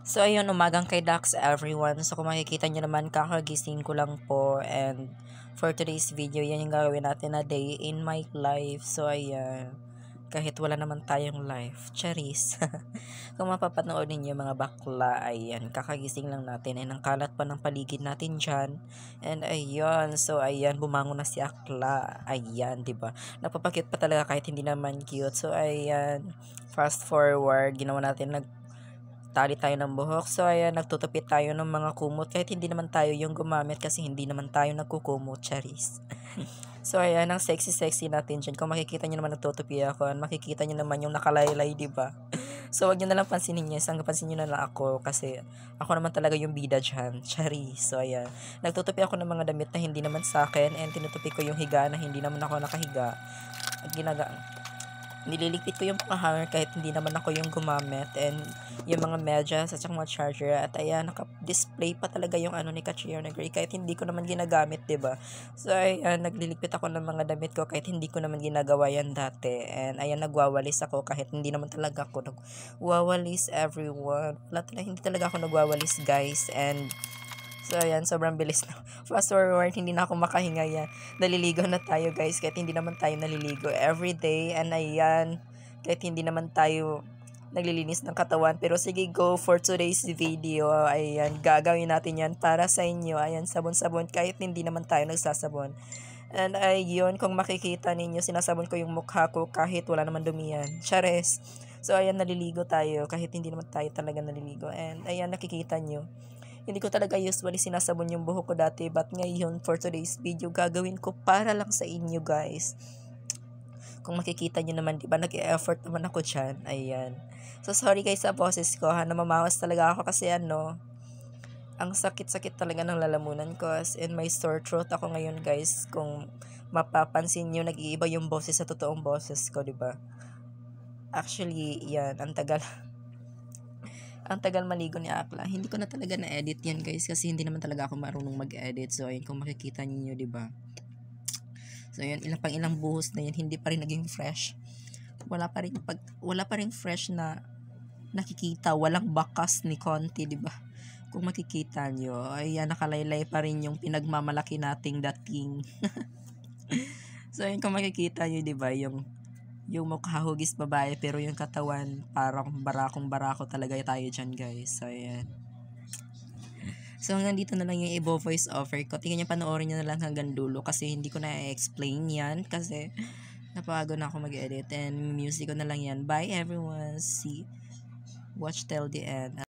So, ayun, umagang kay Dax everyone. So, kung makikita nyo naman, kakagising ko lang po. And for today's video, yan yung gagawin natin na day in my life. So, ayan. Kahit wala naman tayong life. Charis. Kung mapapanood ninyo mga bakla, ayan, kakagising lang natin. And ang kalat pa ng paligid natin dyan. And ayan, so ayan, bumangon na si Akla. Ayan, diba? Napapakit pa talaga kahit hindi naman cute. So, ayan, fast forward, ginawa natin, tali tayo ng buhok. So, ayan, nagtutupi tayo ng mga kumot. Kahit hindi naman tayo yung gumamit kasi hindi naman tayo nagkukumot, charis. So, ayan, ang sexy-sexy natin dyan. Kung makikita nyo naman nagtutupi ako, makikita nyo naman yung nakalaylay, diba? So, wag nyo na lang pansinin nyo. Isang pansin nyo na lang ako kasi ako naman talaga yung bida dyan. Charis. So, ayan. Nagtutupi ako ng mga damit na hindi naman sa akin and tinutupi ko yung higa na hindi naman ako nakahiga. At nililigpit ko yung mga hanger kahit hindi naman ako yung gumamit and yung mga medyas at mga charger at ayan, naka-display pa talaga yung ano ni Kachiyo na gray kahit hindi ko naman ginagamit, diba? So ayan, nagliligpit ako ng mga damit ko kahit hindi ko naman ginagawa yan dati and ayan, nagwawalis ako kahit hindi naman talaga ako nagwawalis everyone. Hindi talaga ako nagwawalis guys and so, ayan, sobrang bilis na. Fast forward, hindi na ako makahinga yan. Naliligo na tayo, guys, kahit hindi naman tayo naliligo everyday. And ayan, kahit hindi naman tayo naglilinis ng katawan. Pero sige, go for today's video. Ayan, gagawin natin yan para sa inyo. Ayan, sabon-sabon, kahit hindi naman tayo nagsasabon. And ayun, kung makikita ninyo, sinasabon ko yung mukha ko kahit wala naman dumi yan. Chares. So, ayan, naliligo tayo kahit hindi naman tayo talaga naliligo. And ayan, nakikita nyo. Hindi ko talaga usually sinasabon yung buhok ko dati, but ngayon for today's video gagawin ko para lang sa inyo guys. Kung makikita nyo naman, diba nag-e-effort naman ako dyan. Ayan. So sorry guys sa boses ko, namamawas talaga ako kasi ang sakit-sakit talaga ng lalamunan ko as in my sore throat ako ngayon guys. Kung mapapansin nyo, nag-iiba yung boses sa totoong boses ko, diba? Actually, yan, ang tagal maligo ni Akla. Hindi ko na talaga na-edit yan guys kasi hindi naman talaga ako marunong mag-edit. So ayun, kung makikita niyo, 'di ba? So ayun, ilang buhos na yan, hindi pa rin naging fresh. Wala pa rin fresh na nakikita, walang bakas ni konti, 'di ba? Kung makikita niyo, ayan, nakalaylay pa rin yung pinagmamalaki nating dating. So ayun, kung makikita niyo, 'di ba, yung mukha hugis babae pero yung katawan parang barakong-barako talaga tayo dyan guys. So ayan. So hanggang dito na lang yung ibo voice offer ko. Tingnan nyo, panoorin nyo na lang hanggang dulo kasi hindi ko na explain yan kasi napagod na ako mag-edit and music ko na lang yan. Bye everyone. Watch till the end.